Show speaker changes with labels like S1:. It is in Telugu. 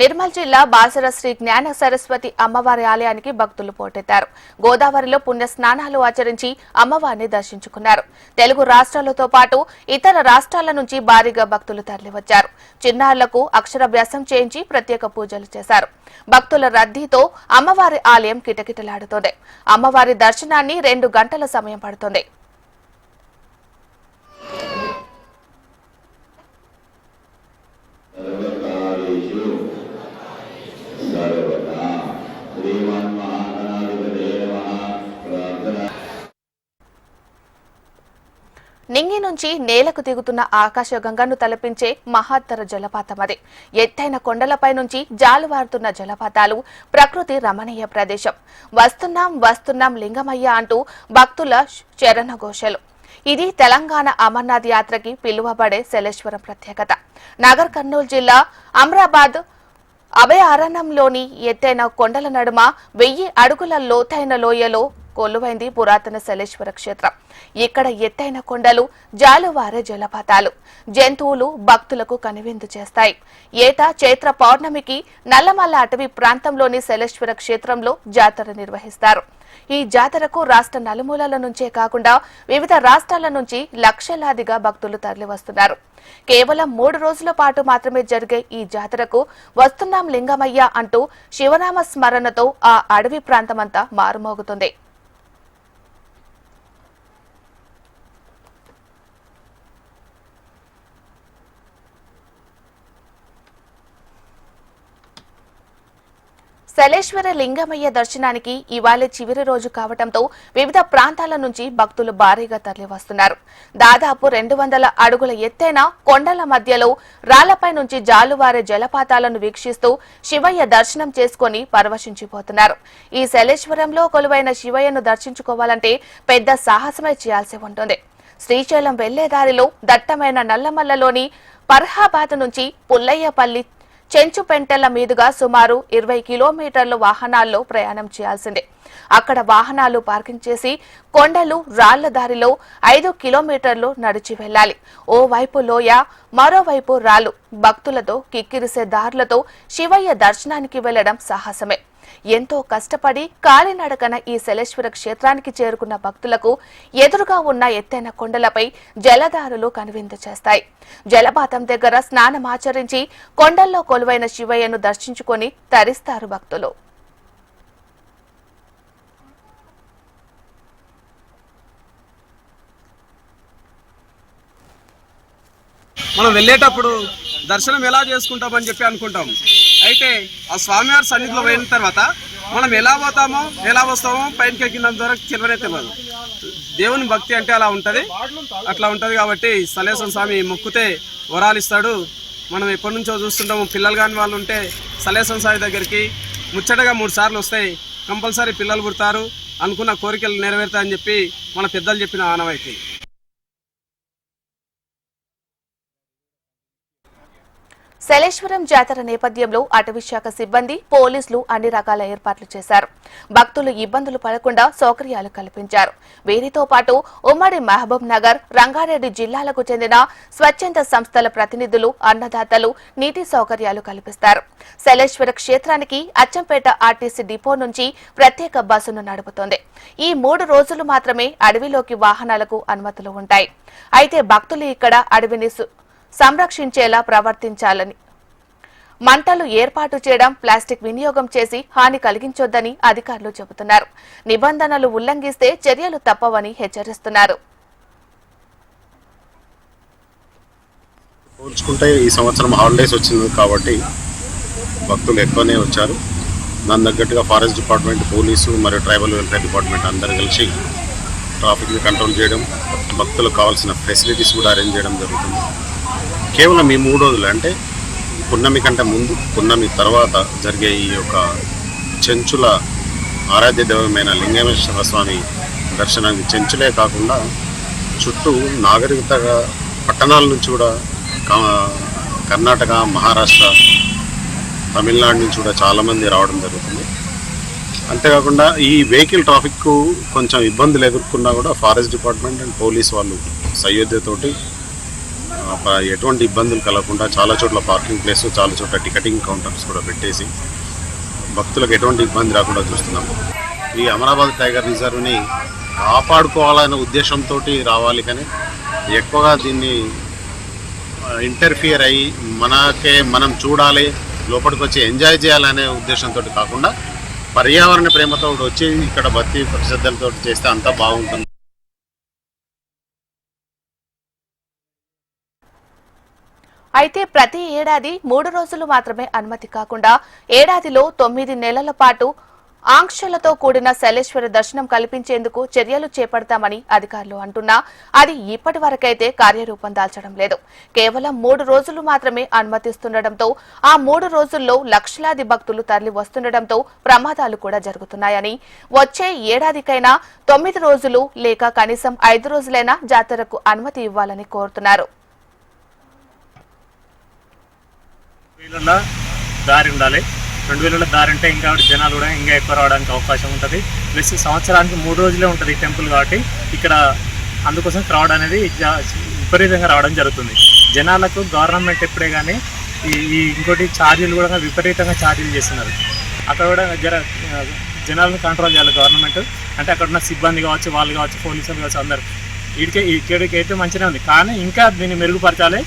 S1: నిర్మల్ జిల్లా బాసర శ్రీ జ్ఞాన సరస్వతి అమ్మవారి ఆలయానికి భక్తులు పోటెత్తారు. గోదావరిలో పుణ్య స్నానాలు ఆచరించి అమ్మవారిని దర్శించుకున్నారు. తెలుగు రాష్ట్రాలతో పాటు ఇతర రాష్ట్రాల నుంచి భారీగా భక్తులు తరలివచ్చారు. చిన్నారులకు అక్షరాభ్యాసం చేయించి ప్రత్యేక పూజలు చేశారు. భక్తుల రద్దీతో అమ్మవారి ఆలయం కిటకిటలాడుతోంది. అమ్మవారి దర్శనాన్ని 2 గంటల సమయం పడుతోంది. నింగి నుంచి నేలకు దిగుతున్న ఆకాశగంగను తలపించే మహత్తర జలపాతం అది. ఎత్తైన కొండలపై నుంచి జాలువారుతున్న జలపాతాలు ప్రకృతి రమణీయ ప్రదేశం. వస్తున్నాం వస్తున్నాం లింగమయ్య అంటూ భక్తుల చరణఘోషలు. ఇది తెలంగాణ అమర్నాథ్ యాత్రకి పిలువబడే శలేశ్వరం ప్రత్యేకత. నాగర్ కర్నూలు జిల్లా అమ్రాబాద్ అభయారణ్యంలోని ఎత్తైన కొండల నడుమ 1000 అడుగుల లోతైన లోయలో కొలువైంది పురాతన శలేశ్వర క్షేత్రం. ఇక్కడ ఎత్తైన కొండలు, జాలువారే జలపాతాలు, జంతువులు భక్తులకు కనువిందు చేస్తాయి. ఏటా చైత్ర పౌర్ణమికి నల్లమల్ల అటవీ ప్రాంతంలోని శలేశ్వర క్షేత్రంలో జాతర నిర్వహిస్తారు. ఈ జాతరకు రాష్ట్ర నలుమూలల నుంచే కాకుండా వివిధ రాష్ట్రాల నుంచి లక్షలాదిగా భక్తులు తరలివస్తున్నారు. కేవలం 3 రోజుల పాటు మాత్రమే జరిగే ఈ జాతరకు వస్తున్నాం లింగమయ్య అంటూ శివనామ స్మరణతో ఆ అడవి ప్రాంతమంతా మారుమోగుతుంది. శలేశ్వర లింగమయ్య దర్శనానికి ఇవాళ చివరి రోజు కావడంతో వివిధ ప్రాంతాల నుంచి భక్తులు భారీగా తరలివస్తున్నారు. దాదాపు 200 అడుగుల ఎత్తైన కొండల మధ్యలో రాళ్లపై నుంచి జాలువారే జలపాతాలను వీక్షిస్తూ శివయ్య దర్శనం చేసుకుని పరవశించిపోతున్నారు. ఈ శలేశ్వరంలో కొలువైన శివయ్యను దర్శించుకోవాలంటే పెద్ద సాహసమే చేయాల్సి ఉంటుంది. శ్రీశైలం వెళ్లే దారిలో దట్టమైన నల్లమల్లలోని పర్హాబాద్ నుంచి పుల్లయ్యపల్లి చెంచుపెంటల మీదుగా సుమారు 20 కిలోమీటర్ల వాహనాల్లో ప్రయాణం చేయాల్సిందే. అక్కడ వాహనాలు పార్కింగ్ చేసి కొండలు రాళ్ల దారిలో 5 కిలోమీటర్లు నడిచి వెళ్లాలి. ఓ వైపు లోయ, మరోవైపు రాళ్లు. భక్తులతో కిక్కిరిసే దారులతో శివయ్య దర్శనానికి వెళ్లడం సాహసమే. ఎంతో కష్టపడి కాలినడకన ఈ శలేశ్వర క్షేత్రానికి చేరుకున్న భక్తులకు ఎదురుగా ఉన్న ఎత్తైన కొండలపై జలధారులు కనువిందు చేస్తాయి. జలపాతం దగ్గర స్నానమాచరించి కొండల్లో కొలువైన శివయ్యను దర్శించుకొని తరిస్తారు భక్తులు.
S2: మనం వెళ్ళేటప్పుడు దర్శనం ఎలా చేసుకుంటామని చెప్పి అనుకుంటాం. అయితే ఆ స్వామివారి సన్నిధిలో పోయిన తర్వాత మనం ఎలా పోతామో ఎలా వస్తామో పైనకి ఎక్కినంత వరకు తెలియనే తెలియదు. దేవుని భక్తి అంటే అలా ఉంటుంది. కాబట్టి శలేశ్వర స్వామి మొక్కుతే వరాలు ఇస్తాడు. మనం ఎప్పటి నుంచో చూస్తుంటాము. పిల్లలు కాని వాళ్ళు ఉంటే శలేశ్వర స్వామి దగ్గరికి ముచ్చటగా 3 సార్లు వస్తాయి. కంపల్సరీ పిల్లలు పుడతారు, అనుకున్న కోరికలు నెరవేరుతాయని చెప్పి మన పెద్దలు చెప్పిన ఆనవాయితీ.
S1: శలేశ్వరం జాతర నేపథ్యంలో అటవీశాఖ సిబ్బంది, పోలీసులు అన్ని రకాల ఏర్పాట్లు చేశారు. భక్తులు ఇబ్బందులు పడకుండా సౌకర్యాలు కల్పించారు. వీరితో పాటు ఉమ్మడి మహబూబ్ నగర్, రంగారెడ్డి జిల్లాలకు చెందిన స్వచ్ఛంద సంస్థల ప్రతినిధులు, అన్నదాతలు నీటి సౌకర్యాలు కల్పిస్తారు. శలేశ్వర క్షేత్రానికి అచ్చంపేట ఆర్టీసీ డిపో నుంచి ప్రత్యేక బస్సును నడుపుతోంది. ఈ 3 రోజులు మాత్రమే అడవిలోకి వాహనాలకు అనుమతులు ఉంటాయి. అయితే భక్తులు ఇక్కడ అడవిని సంరక్షించేలా ప్రవర్తించాలని, మంటలు ఏర్పాటు చేయడం, ప్లాస్టిక్ వినియోగం చేసి హాని కలిగించొద్దని అధికారులు చెబుతున్నారు. నిబంధనలు ఉల్లంఘిస్తే చర్యలు తప్పవని హెచ్చరిస్తున్నారు.
S3: పోల్చుకుంటే ఈ సంవత్సరం హాలిడేస్ వచ్చింది కాబట్టి భక్తులు ఎక్కువనే వచ్చారు. దాని తగ్గట్టుగా ఫారెస్ట్ డిపార్ట్మెంట్, పోలీసు మరియు ట్రైబల్ వెల్ఫేర్ డిపార్ట్మెంట్ అందరూ కలిసి ట్రాఫిక్ని కంట్రోల్ చేయడం, భక్తులకు కావాల్సిన ఫెసిలిటీస్ కూడా అరేంజ్ చేయడం జరుగుతుంది. కేవలం ఈ 3 రోజులు అంటే పున్నమి కంటే ముందు, పున్నమి తర్వాత జరిగే ఈ యొక్క చెంచుల ఆరాధ్య దైవమైన లింగమేశ్వర స్వామి దర్శనానికి చెంచులే కాకుండా చుట్టూ నాగరికతగా పట్టణాల నుంచి కూడా కర్ణాటక, మహారాష్ట్ర, తమిళనాడు నుంచి కూడా చాలామంది రావడం జరుగుతుంది. అంతేకాకుండా ఈ వెహికల్ ట్రాఫిక్కు కొంచెం ఇబ్బందులు ఎదుర్కొన్నా కూడా ఫారెస్ట్ డిపార్ట్మెంట్ అండ్ పోలీస్ వాళ్ళు సయోధ్యతోటి ఎటువంటి ఇబ్బందులు కలగకుండా చాలా చోట్ల పార్కింగ్ ప్లేస్, చాలా చోట్ల టికెటింగ్ కౌంటర్స్ కూడా పెట్టేసి భక్తులకు ఎటువంటి ఇబ్బంది రాకుండా చూస్తున్నాం. ఈ అమరాబాద్ టైగర్ రిజర్వ్ని కాపాడుకోవాలనే ఉద్దేశంతో రావాలి, కానీ ఎక్కువగా దీన్ని ఇంటర్ఫియర్ అయ్యి మనం చూడాలి, లోపలికి వచ్చి ఎంజాయ్ చేయాలనే ఉద్దేశంతో కాకుండా పర్యావరణ ప్రేమతో వచ్చి ఇక్కడ భక్తి శ్రద్ధలతో చేస్తే అంతా బాగుంటుంది.
S1: అయితే ప్రతి ఏడాది 3 రోజులు మాత్రమే అనుమతి కాకుండా ఏడాదిలో 9 నెలల పాటు ఆంక్షలతో కూడిన శైలేశ్వర దర్శనం కల్పించేందుకు చర్యలు చేపడతామని అధికారులు అంటున్నా అది ఇప్పటి వరకైతే కార్యరూపం దాల్చడం లేదు. కేవలం 3 రోజులు మాత్రమే అనుమతిస్తుండటంతో ఆ 3 రోజుల్లో లక్షలాది భక్తులు తరలి వస్తుండటంతో ప్రమాదాలు కూడా జరుగుతున్నాయని, వచ్చే ఏడాదికైనా 9 రోజులు లేక కనీసం 5 రోజులైనా జాతరకు అనుమతి ఇవ్వాలని కోరుతున్నారు.
S4: దారి ఉండాలి. 2 వేలలో దారి ఉంటే ఇంకా జనాలు కూడా ఇంకా ఎక్కువ రావడానికి అవకాశం ఉంటుంది. ప్లస్ సంవత్సరానికి 3 రోజులే ఉంటుంది ఈ టెంపుల్ కాబట్టి ఇక్కడ అందుకోసం క్రౌడ్ అనేది విపరీతంగా రావడం జరుగుతుంది. జనాలకు గవర్నమెంట్ ఎప్పుడే కానీ ఈ ఇంకోటి ఛార్జీలు కూడా విపరీతంగా ఛార్జీలు చేస్తున్నారు. అక్కడ కూడా జనాలను కంట్రోల్ చేయాలి గవర్నమెంట్. అంటే అక్కడ ఉన్న సిబ్బంది కావచ్చు, వాళ్ళు కావచ్చు, పోలీసులు కావచ్చు, అందరు ఇక్కడికి అయితే మంచిగా ఉంది, కానీ ఇంకా దీన్ని మెరుగుపరచాలి.